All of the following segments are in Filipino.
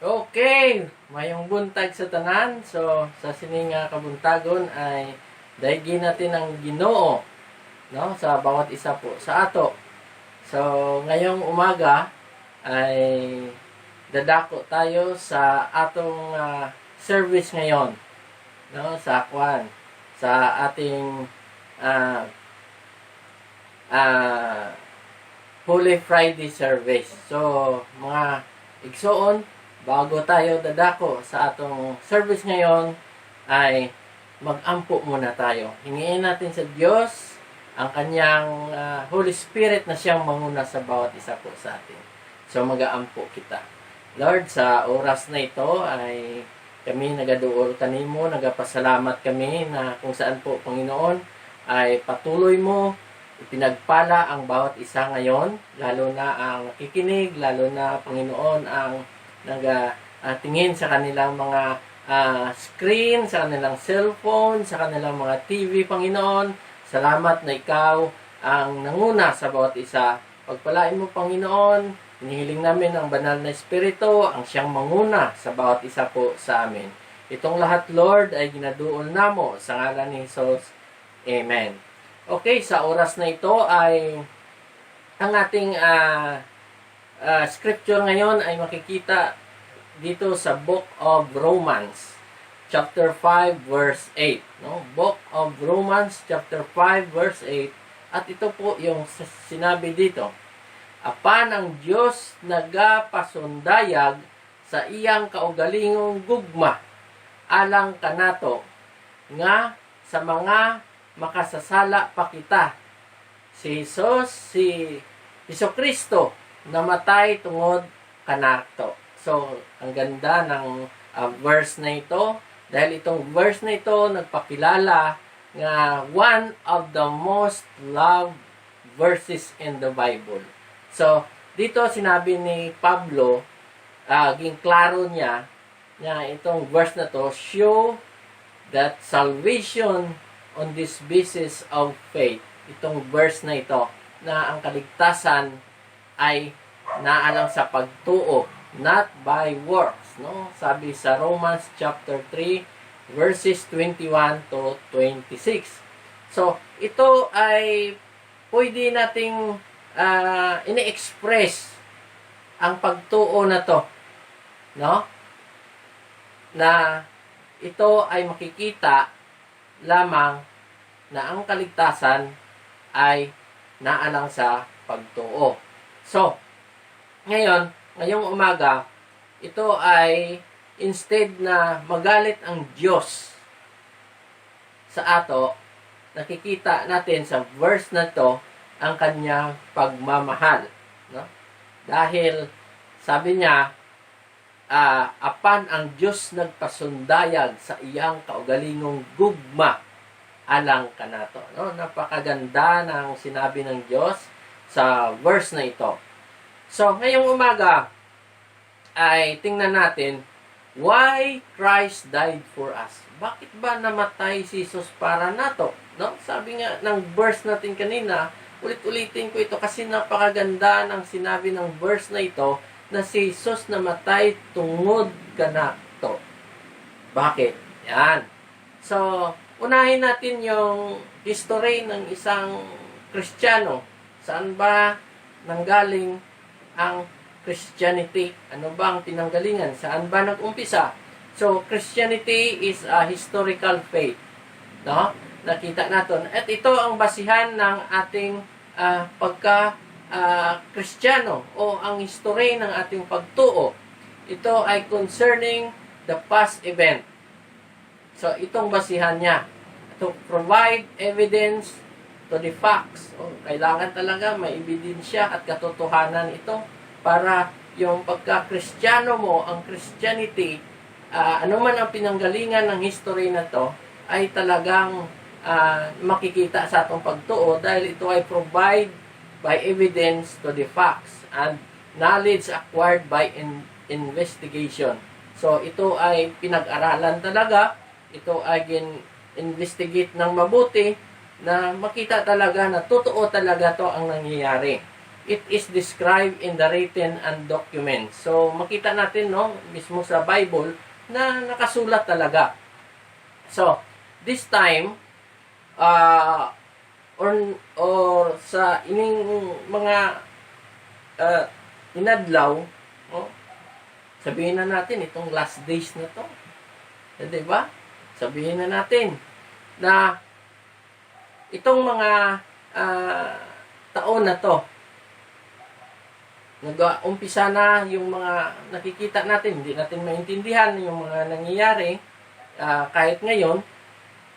Okay, mayong buntag sa tanan. So, sa sininga kabuntagon ay daigin natin ang Ginoo, no, sa bawat isa po sa ato. So, ngayong umaga ay dadako tayo sa atong service ngayon, no, sa ating ah, Holy Friday service. So, mga igsoon, bago tayo dadako sa atong service ngayon, ay mag-ampo muna tayo. Hingiin natin sa Diyos ang kanyang Holy Spirit na siyang manguna sa bawat isa po sa atin. So, mag-aampo kita. Lord, sa oras na ito ay kami nagaduol kanimo, nagapasalamat kami na kung saan po, Panginoon, ay patuloy mo ipinagpala ang bawat isa ngayon, lalo na ang nakikinig, lalo na, Panginoon, ang tingin sa kanilang mga screen, sa kanilang cellphone, sa kanilang mga TV, Panginoon. Salamat na ikaw ang nanguna sa bawat isa. Pagpalain mo, Panginoon, hinihiling namin ang banal na Espiritu, ang siyang manguna sa bawat isa po sa amin. Itong lahat, Lord, ay ginaduol namo sa ngalan ni Jesus. Amen. Okay, sa oras na ito ay ang ating scripture ngayon ay makikita dito sa Book of Romans, chapter 5, verse 8. No? Book of Romans, chapter 5, verse 8. At ito po yung sinabi dito. Apan ang Diyos nagapasundayag sa iyang kaugalingong gugma, alang kanato, nga sa mga makasasala pa kita. Si Kristo namatay tungod kanato. So, ang ganda ng verse na ito. Dahil itong verse na ito nagpakilala nga one of the most loved verses in the Bible. So, dito sinabi ni Pablo, ging klaro niya na itong verse na to show that salvation on this basis of faith. Itong verse na ito, na ang kaligtasan ay naalang sa pagtuo, not by works. No? Sabi sa Romans chapter 3, verses 21 to 26. So, ito ay pwede nating ini-express ang pagtuo na to. No? Na ito ay makikita lamang na ang kaligtasan ay naalang sa pagtuo. So, ngayong umaga, ito ay instead na magalit ang Diyos sa ato, nakikita natin sa verse na to ang kanyang pagmamahal. No? Dahil sabi niya, apan ang Diyos nagpasundayag sa iyang kaugalingong gugma alang kanato. No? Napakaganda ng sinabi ng Diyos sa verse na ito. So, ngayong umaga ay tingnan natin why Christ died for us. Bakit ba namatay si Jesus para nato? No? Sabi nga ng verse natin kanina, ulit-ulitin ko ito kasi napakaganda ng sinabi ng verse na ito na si Jesus namatay tungod kanato. Bakit? Yan. So, unahin natin yung history ng isang Kristiyano. Saan ba nanggaling ang Christianity? Ano ba ang pinanggalingan? Saan ba nag-umpisa? So, Christianity is a historical faith. No? Nakita natin. At ito ang basihan ng ating Kristiyano o ang history ng ating pagtuo. Ito ay concerning the past event. So, itong basihan niya. To provide evidence to the facts. Kailangan talaga may ebidensya at katotohanan ito para yung pagka-Kristiyano mo, ang Christianity, ano man ang pinanggalingan ng history na to, ay talagang makikita sa atong pagtuo dahil ito ay provide by evidence to the facts and knowledge acquired by investigation. So, ito ay pinag-aralan talaga. Ito ay investigate ng mabuti na makita talaga na totoo talaga to ang nangyayari. it is described in the written and document. So, makita natin, no, mismo sa Bible, na nakasulat talaga. So, this time, or sa ining mga inadlaw, oh, sabihin na natin, itong last days na to. Diba? Sabihin na natin na itong mga taon na to, nag-umpisa na yung mga nakikita natin, hindi natin maintindihan yung mga nangyayari kahit ngayon,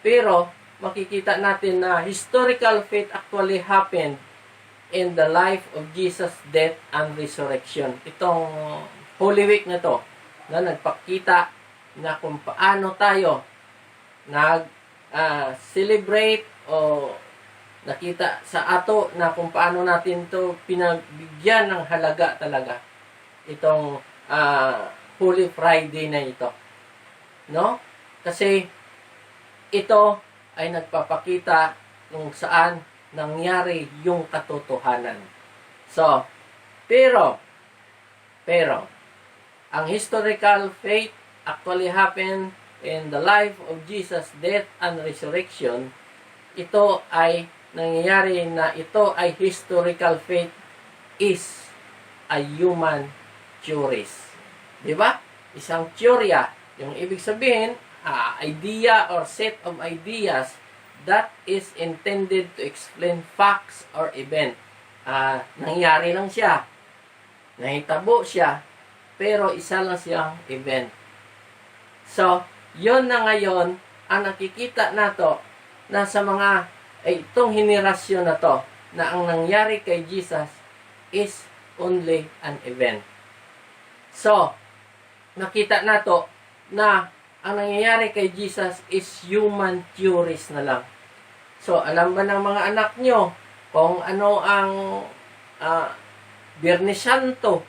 pero makikita natin na historical faith actually happened in the life of Jesus' death and resurrection. Itong Holy Week na to, na nagpakita na kung paano tayo nag-celebrate o nakita sa ato na kung paano natin to pinagbigyan ng halaga talaga itong Holy Friday na ito, no? Kasi ito ay nagpapakita kung saan nangyari yung katotohanan. So, pero ang historical faith actually happened in the life of Jesus' death and resurrection. Ito ay nangyayari na ito ay historical faith is a human theories. Diba? Isang teorya. Yung ibig sabihin, idea or set of ideas that is intended to explain facts or event. Nangyari lang siya. Nahitabo siya. Pero isa lang siyang event. So, yon na ngayon ang nakikita nato na sa mga itong henerasyon na to, na ang nangyari kay Jesus is only an event. So, nakita nato na ang nangyayari kay Jesus is human theories na lang. So, alam ba ng mga anak nyo kung ano ang Biyernes Santo?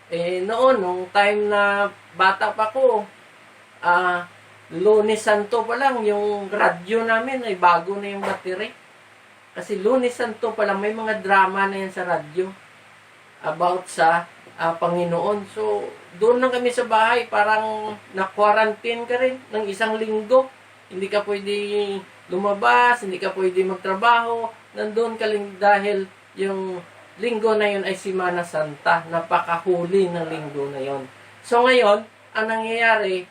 Noon, nung time na bata pa ko, Lunes Santo pa lang, yung radyo namin ay bago na yung battery. Kasi Lunes Santo pa lang, may mga drama na yan sa radyo about sa Panginoon. So, doon lang kami sa bahay, parang na-quarantine ka rin ng isang linggo. Hindi ka pwede lumabas, hindi ka pwede magtrabaho. Nandun ka lang dahil yung linggo na yun ay Semana Santa. Napakahuli ng linggo na yun. So, ngayon, ang nangyayari,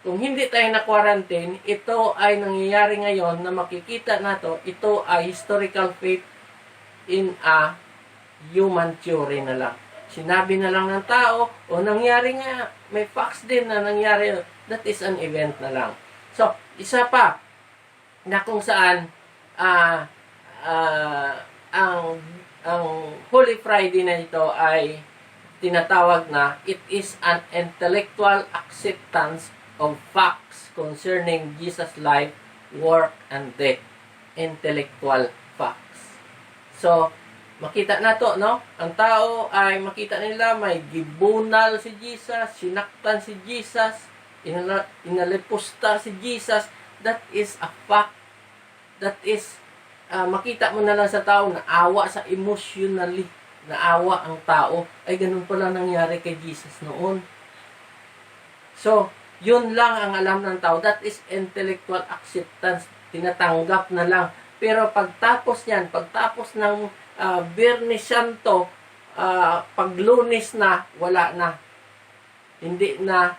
kung hindi tayo na-quarantine, ito ay nangyayari ngayon na makikita nato, ito ay historical faith in a human theory na lang. Sinabi na lang ng tao, o nangyari nga, may facts din na nangyari, that is an event na lang. So, isa pa, na kung saan, ang Holy Friday na ito ay tinatawag na, it is an intellectual acceptance of facts concerning Jesus' life, work, and death. Intellectual facts. So, makita na to, no? Ang tao ay makita nila may gibunal si Jesus, sinaktan si Jesus, inalipusta si Jesus. That is a fact. That is, makita mo na lang sa tao na awa sa emotionally, naawa ang tao. Ay, ganun pala nangyari kay Jesus noon. So, yun lang ang alam ng tao. That is intellectual acceptance. Tinatanggap na lang. Pero pagtapos niyan, pagtapos ng Biyernes Santo, pag Lunes na, wala na. Hindi na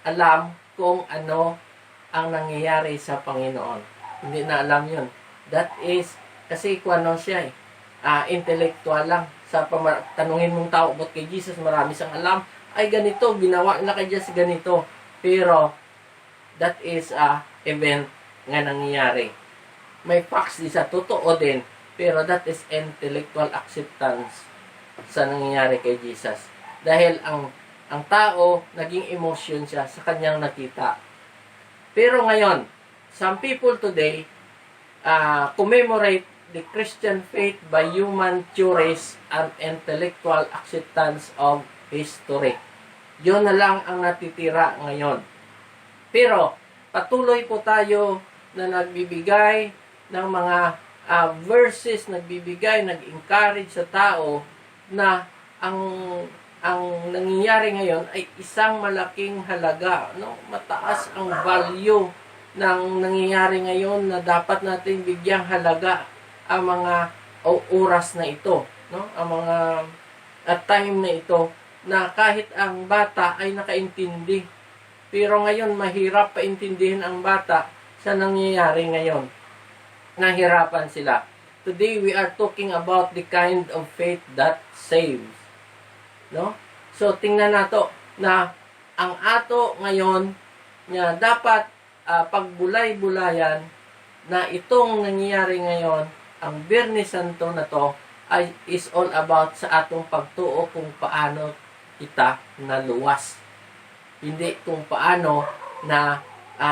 alam kung ano ang nangyayari sa Panginoon. Hindi na alam yun. That is, kasi kung ano siya intellectual lang. Sa tanungin mong tao, ba't kay Jesus marami siyang alam? Ay ganito, ginawa na kay Jesus ganito. Pero, that is a event nga nangyayari. May facts di sa totoo din, pero that is intellectual acceptance sa nangyayari kay Jesus. Dahil ang tao, naging emotion siya sa kanyang nakita. Pero ngayon, some people today commemorate the Christian faith by human theories and intellectual acceptance of history. Yun na lang ang natitira ngayon. Pero, patuloy po tayo na nagbibigay ng mga verses, nagbibigay, nag-encourage sa tao na ang nangyayari ngayon ay isang malaking halaga, no? Mataas ang value ng nangyayari ngayon na dapat natin bigyang halaga ang mga oras na ito, no? Ang mga time na ito na kahit ang bata ay nakaintindi. Pero ngayon mahirap paintindihin ang bata sa nangyayari ngayon. Nahirapan sila. Today we are talking about the kind of faith that saves. No? So tingnan nato na ang ato ngayon na dapat pagbulay-bulayan na itong nangyayari ngayon, ang Biyernes Santo na to is all about sa atong pagtuo kung paano kita naluwas. Hindi kung paano na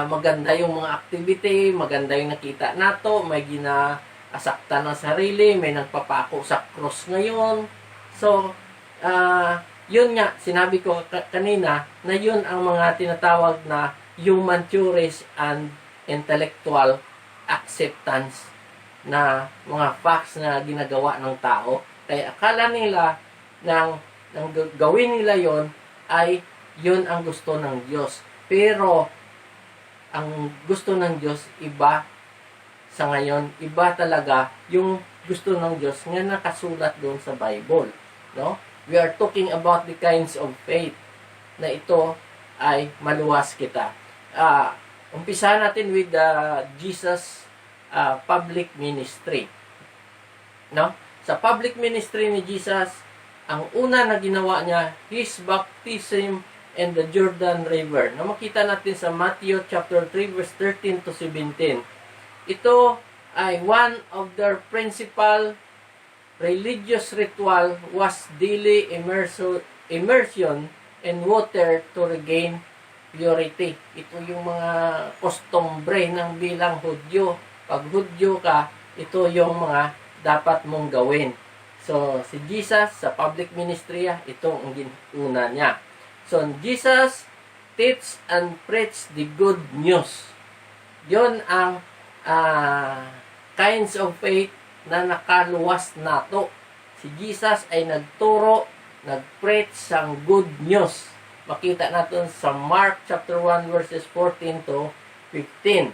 maganda yung mga activity, maganda yung nakita nato, may ginasakta ng sarili, may nagpapako sa cross ngayon. So, yun nga, sinabi ko kanina na yun ang mga tinatawag na human theories and intellectual acceptance na mga facts na ginagawa ng tao. Kaya akala nila nang gawin nila yon ay yun ang gusto ng Diyos. Pero ang gusto ng Diyos iba sa ngayon, iba talaga yung gusto ng Diyos nga nakasulat doon sa Bible, no? We are talking about the kinds of faith na ito ay maluwas kita. Umpisa natin with Jesus public ministry, no? Sa public ministry ni Jesus, ang una na ginawa niya, his baptism in the Jordan River, na makita natin sa Matthew chapter 3 verse 13 to 17. Ito ay one of their principal religious ritual was daily immersion in water to regain purity. Ito yung mga kostumbre ng bilang Hudyo. Pag Hudyo ka, ito yung mga dapat mong gawin. So, si Jesus sa public ministry, ito ang una niya. So, Jesus teach and preach the good news. Yon ang kinds of faith na nakaluwas nato. Si Jesus ay nagturo, nag-preach sang good news. Makita natin sa Mark chapter 1 verses 14 to 15.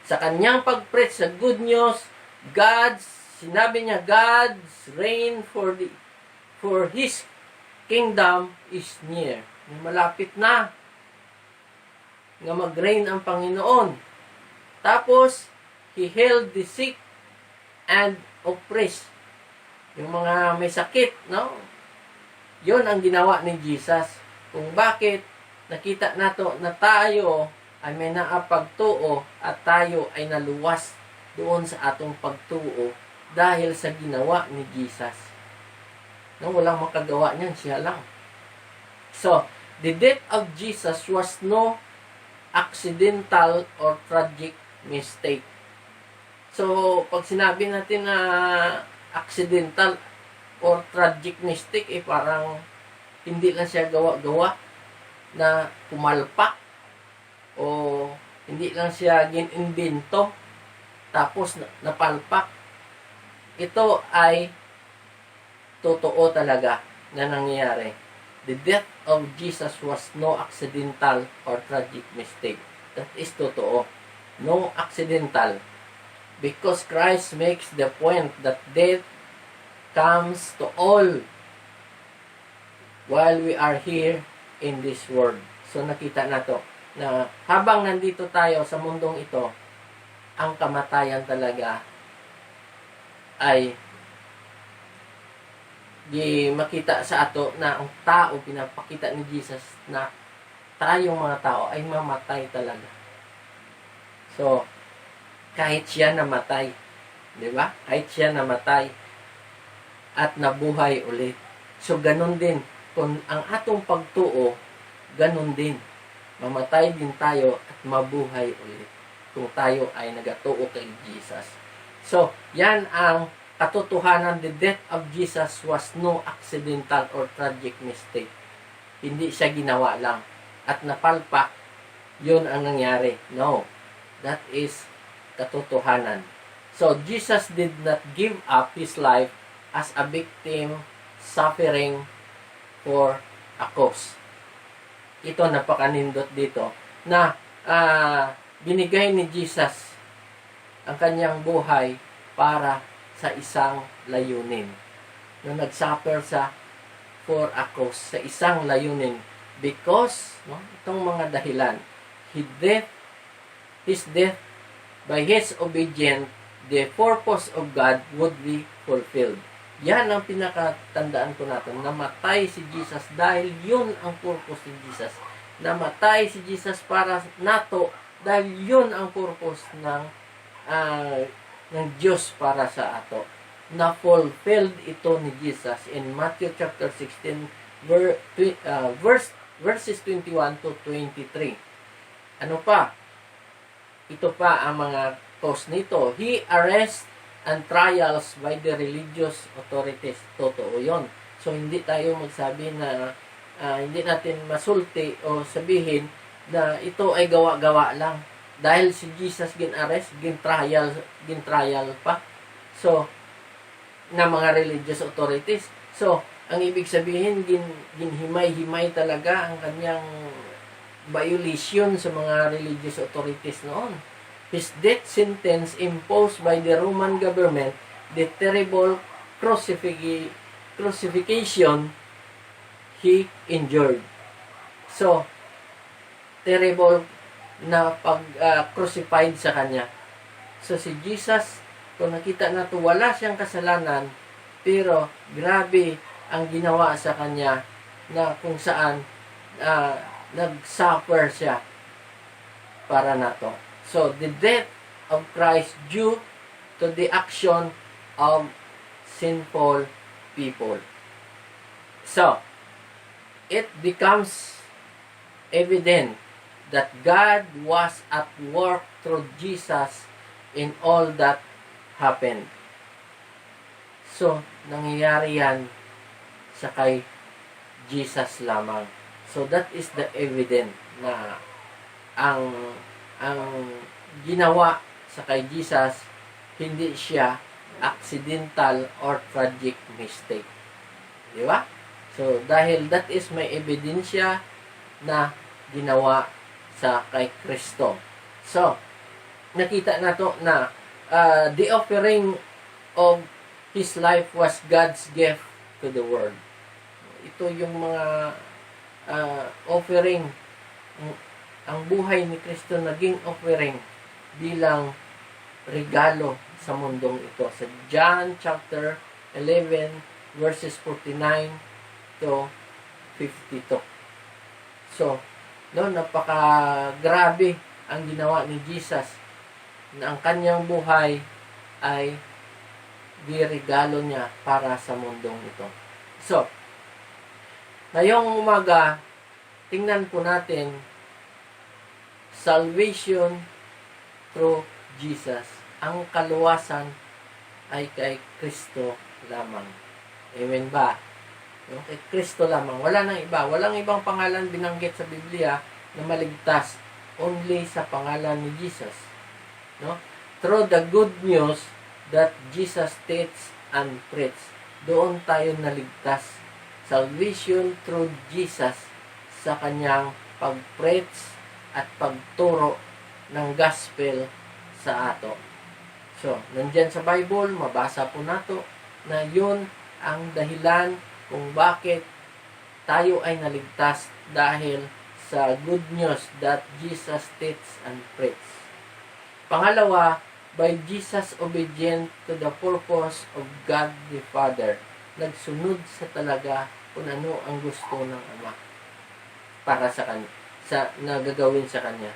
Sa kanyang pag-preach sa good news, sinabi niya, God's reign for His kingdom is near. Malapit na nga mag-reign ang Panginoon. Tapos, He healed the sick and oppressed. Yung mga may sakit, no? Yon ang ginawa ni Jesus. Kung bakit nakita nato na tayo ay may naapagtuo at tayo ay naluwas doon sa atong pagtuo dahil sa ginawa ni Jesus. No, walang makagawa niyan, siya lang. So, the death of Jesus was no accidental or tragic mistake. So, pag sinabi natin na accidental or tragic mistake, parang hindi lang siya gawa-gawa na pumalpak o hindi lang siya ginimbento tapos napalpak. Ito ay totoo talaga na nangyayari. The death of Jesus was no accidental or tragic mistake. That is totoo. No accidental. Because Christ makes the point that death comes to all while we are here in this world. So nakita na to na habang nandito tayo sa mundong ito, ang kamatayan talaga ay di makita sa ato na ang tao, pinapakita ni Jesus na tayong mga tao ay mamatay talaga. So, kahit siya namatay, di ba? Kahit siya namatay at nabuhay ulit. So, ganun din. Kung ang atong pagtuo, ganun din. Mamatay din tayo at mabuhay ulit kung tayo ay nagatuo kay Jesus. So, yan ang katotohanan. The death of Jesus was no accidental or tragic mistake. Hindi siya ginawa lang at napalpak, yun ang nangyari. No, that is katotohanan. So, Jesus did not give up His life as a victim suffering for a cause. Ito napakanindot dito na binigay ni Jesus ang kanyang buhay para sa isang layunin. Nung nagsuffer sa for a cause, sa isang layunin. Because, no, itong mga dahilan, His death, by His obedience, the purpose of God would be fulfilled. Yan ang pinakatandaan ko natin. Namatay si Jesus dahil yun ang purpose ni Jesus. Namatay si Jesus para nato dahil yun ang purpose ng Diyos para sa ato. Na-fulfilled ito ni Jesus in Matthew chapter 16 verses 21 to 23. Ano pa? Ito pa ang mga cause nito. He arrests and trials by the religious authorities. Totoo yun. So, hindi tayo magsabi na hindi natin masulti o sabihin na ito ay gawa-gawa lang. Dahil si Jesus gin-arrest, gin-trial pa. So, na mga religious authorities. So, ang ibig sabihin, ginhimay-himay talaga ang kanyang violation sa mga religious authorities noon. His death sentence imposed by the Roman government, the terrible crucifixion he endured. So, terrible na pag-crucified sa kanya. So, si Jesus, kung nakita na ito, wala siyang kasalanan, pero grabe ang ginawa sa kanya na kung saan nag-suffer siya para nato. So, the death of Christ due to the action of sinful people. So, it becomes evident that God was at work through Jesus in all that happened. So, nangyayari yan sa kay Jesus lamang. So, that is the evidence na ang ginawa sa kay Jesus, hindi siya accidental or tragic mistake. Di ba? So, dahil that is may ebidensya na ginawa sa kay Kristo. So, nakita na to na the offering of His life was God's gift to the world. Ito yung mga offering. Ang buhay ni Kristo naging offering bilang regalo sa mundong ito. Sa John chapter 11 verses 49 to 52. So, napaka-grabe ang ginawa ni Jesus na ang kanyang buhay ay regalo niya para sa mundong ito. So, ngayong umaga, tingnan po natin salvation through Jesus. Ang kaluwasan ay kay Kristo lamang. Amen ba? No? Kay Kristo lamang. Wala nang iba. Walang ibang pangalan binanggit sa Biblia na maligtas. Only sa pangalan ni Jesus. No? Through the good news that Jesus teach and preach, doon tayo naligtas. Salvation through Jesus sa kanyang pag-preach at pagturo ng gospel sa ato. So, nandyan sa Bible, mabasa po nato na yun ang dahilan kung bakit tayo ay naligtas dahil sa good news that Jesus teach and preach. Pangalawa, by Jesus obedient to the purpose of God the Father. Nagsunod sa talaga kung ano ang gusto ng Ama para sa kanya, sa nagagawin sa kanya.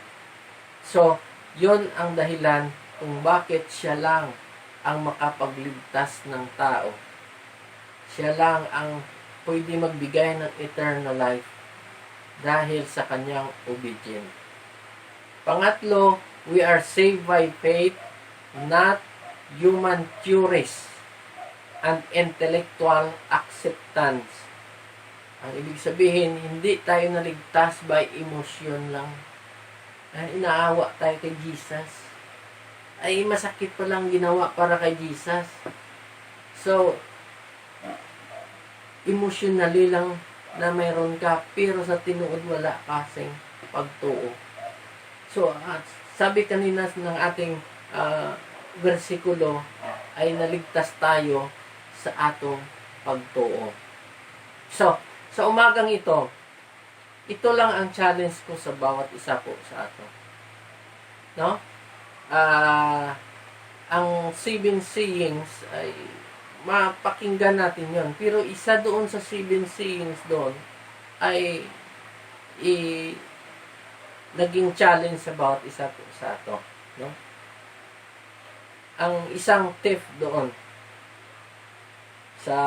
So, yon ang dahilan kung bakit siya lang ang makapagligtas ng tao. Siya lang ang pwede magbigay ng eternal life dahil sa kanyang obedience. Pangatlo, we are saved by faith, not human theories and intellectual acceptance. Ang ibig sabihin, hindi tayo naligtas by emotion lang. Inaawa tayo kay Jesus. Ay, masakit pa lang ginawa para kay Jesus. So, emotionally lang na mayroon ka, pero sa tinuod wala kasing pagtuo. So, sabi kanina ng ating versikulo ay naligtas tayo sa atong pagtuo. So, sa umagang ito lang ang challenge ko sa bawat isa po sa ato. No? Ang 7 sayings ay mapakinggan natin yon. Pero isa doon sa 7 sayings doon ay naging challenge sa bawat isa po sa ato. No? Ang isang tip doon sa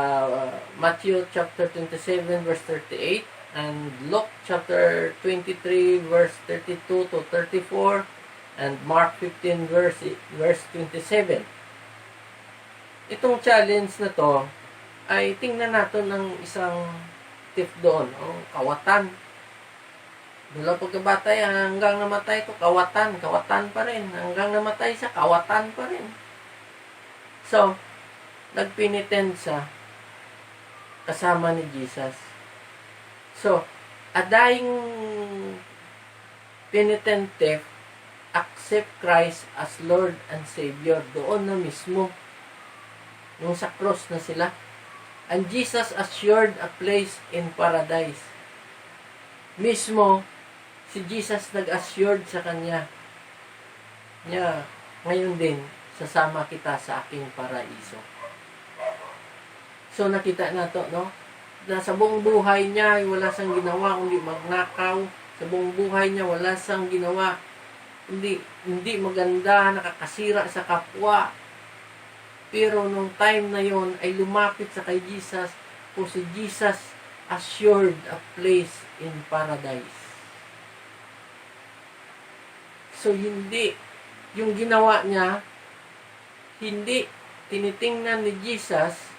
Matthew chapter 27 verse 38 and Luke chapter 23 verse 32 to 34 and Mark 15 verse 27. Itong challenge na to ay tingnan natin ng isang tip doon, kawatan. Mula pagkabatay hanggang namatay ito, kawatan pa rin. Hanggang namatay siya, kawatan pa rin. So, nagpinitend siya kasama ni Jesus. So, adaying penitent thief, accept Christ as Lord and Savior. Doon na mismo. Nung sa cross na sila. And Jesus assured a place in paradise. Mismo, si Jesus nag-assured sa kanya. Ngayon din, sasama kita sa aking paraiso. So, nakita na to, no? Na sa buong buhay niya, wala siyang ginawa kundi magnakaw. Sa buong buhay niya, wala siyang ginawa hindi maganda, nakakasira sa kapwa. Pero nung time na yon ay lumapit sa kay Jesus, po si Jesus assured a place in paradise. So, hindi yung ginawa niya, hindi tinitingnan ni Jesus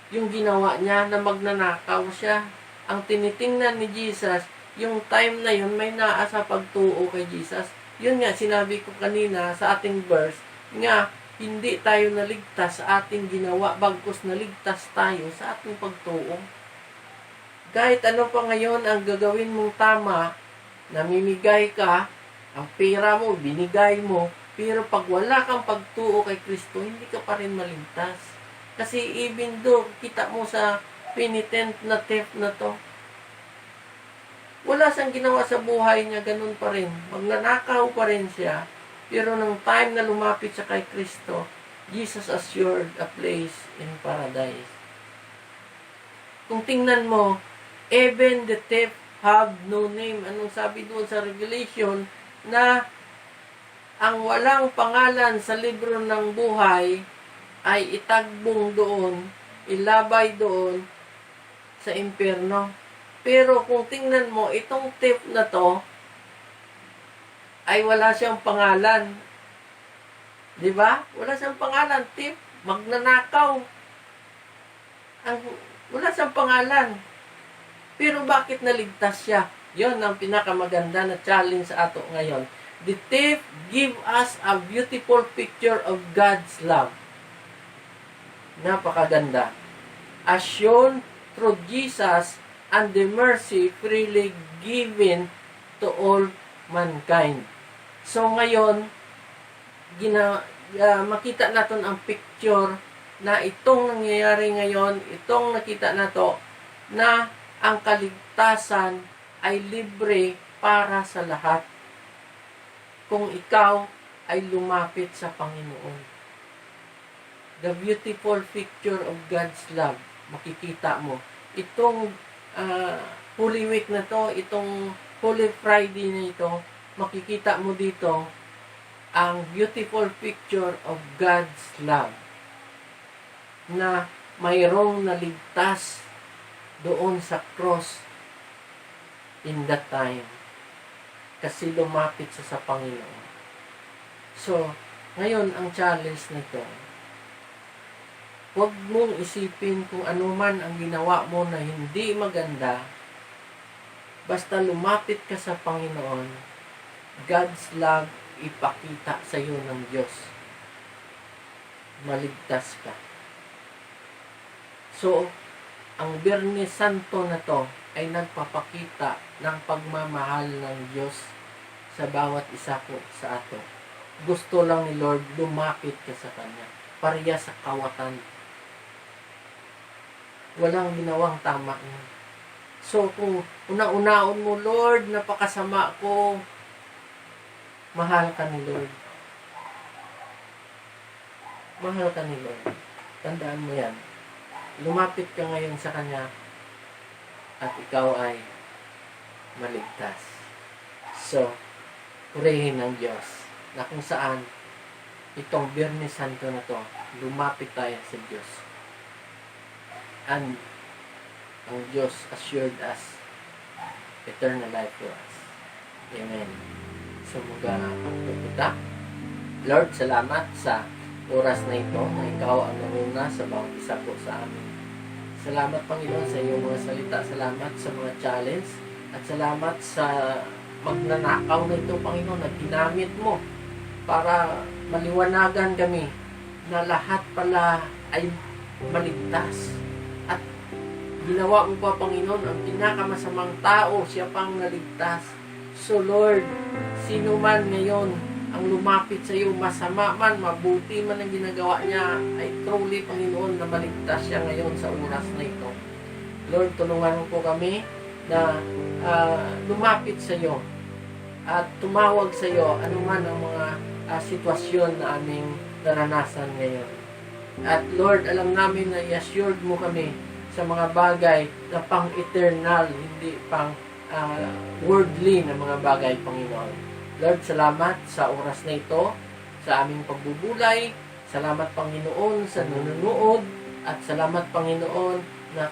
yung ginawa niya na magnanakaw siya. Ang tinitingnan ni Jesus, yung time na yun, may naasa pagtuo kay Jesus. Yun nga, sinabi ko kanina sa ating verse, nga, hindi tayo naligtas sa ating ginawa, bagkus naligtas tayo sa ating pagtuo. Kahit ano pa ngayon ang gagawin mong tama, namimigay ka, ang pera mo, binigay mo, pero pag wala kang pagtuo kay Kristo, hindi ka pa rin maligtas. Kasi even though kita mo sa penitent na thief na to, wala siyang ginawa sa buhay niya, ganun pa rin. Magnanakaw pa rin siya. Pero nung time na lumapit siya kay Kristo, Jesus assured a place in paradise. Kung tingnan mo, even the thief have no name. Anong sabi doon sa Revelation? Na ang walang pangalan sa libro ng buhay ay itagbong doon, ilabay doon sa impyerno. Pero kung tingnan mo, itong thief na to, ay wala siyang pangalan. Di ba? Wala siyang pangalan. Thief, magnanakaw. Wala siyang pangalan. Pero bakit naligtas siya? Yon ang pinakamaganda na challenge sa ato ngayon. The thief give us a beautiful picture of God's love. Napakaganda. As shown through Jesus and the mercy freely given to all mankind. So ngayon, makita natin ang picture na itong nangyayari ngayon, itong nakita nato na ang kaligtasan ay libre para sa lahat. Kung ikaw ay lumapit sa Panginoon. The beautiful picture of God's love, makikita mo. Itong Holy Week na to, itong Holy Friday na ito, makikita mo dito ang beautiful picture of God's love na mayroong naligtas doon sa cross in that time kasi lumapit sa Panginoon. So, ngayon ang challenge nito, huwag mong isipin kung ano man ang ginawa mo na hindi maganda. Basta lumapit ka sa Panginoon, God's love ipakita sa iyo ng Diyos. Maligtas ka. So, ang Biyernes Santo na to ay nagpapakita ng pagmamahal ng Diyos sa bawat isa ko sa ato. Gusto lang ni Lord lumapit ka sa Kanya. Pareha sa kawatan. Walang ginawang tama niya. So, kung una-unaon mo, Lord, napakasama ko, mahal ka ni Lord. Mahal ka ni Lord. Tandaan mo yan. Lumapit ka ngayon sa Kanya at ikaw ay maligtas. So, purihin ng Diyos na kung saan itong Biyernes Santo na to, lumapit tayo sa Diyos. And ang Diyos assured us eternal life to us. Amen. So, magpapita. Lord, salamat sa oras na ito na ikaw ang nanguna sa bawat isa po sa amin. Salamat, Panginoon, sa iyong mga salita. Salamat sa mga challenge. At salamat sa magnanakaw na ito, Panginoon, na ginamit mo para maliwanagan kami na lahat pala ay maligtas. At ginawa mo pa, Panginoon, ang pinakamasamang tao, siya pang naligtas. So, Lord, sino man ngayon ang lumapit sa iyo, masama man, mabuti man ang ginagawa niya, ay truly, Panginoon, na maligtas siya ngayon sa oras na ito. Lord, tulungan mo po kami na lumapit sa iyo at tumawag sa iyo anuman ang mga sitwasyon na aming naranasan ngayon. At Lord, alam namin na i-assured mo kami sa mga bagay na pang-eternal, hindi pang worldly na mga bagay, Panginoon. Lord, salamat sa oras na ito, sa aming pagbubulay. Salamat, Panginoon, sa nanonood. At salamat, Panginoon, na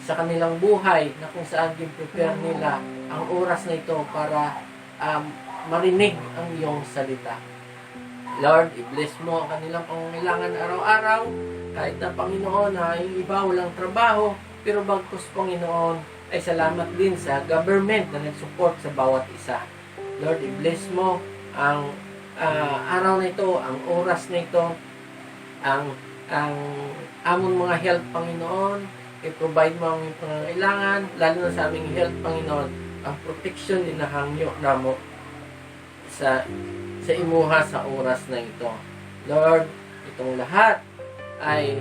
sa kanilang buhay, na kung saan din-prepare nila ang oras na ito para marinig ang iyong salita. Lord, i-bless mo ang kanilang pangangailangan araw-araw. Kahit na, Panginoon, na yung iba walang trabaho, pero bagkus, Panginoon, ay salamat din sa government na nag-support sa bawat isa. Lord, i-bless mo ang araw na ito, ang oras na ito, ang among mga health, Panginoon, i-provide mo ang pangangailangan, lalo na sa aming health, Panginoon, ang protection din na hangyo na mo sa imuha sa oras na ito. Lord, itong lahat ay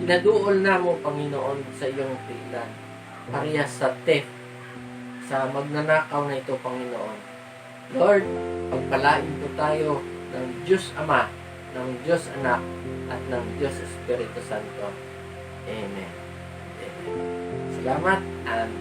inaduol na mo, Panginoon, sa iyong tilan. Parehas sa theft, sa magnanakaw na ito, Panginoon. Lord, pagpalain po tayo ng Diyos Ama, ng Diyos Anak, at ng Diyos Espiritu Santo. Amen. Amen. Salamat and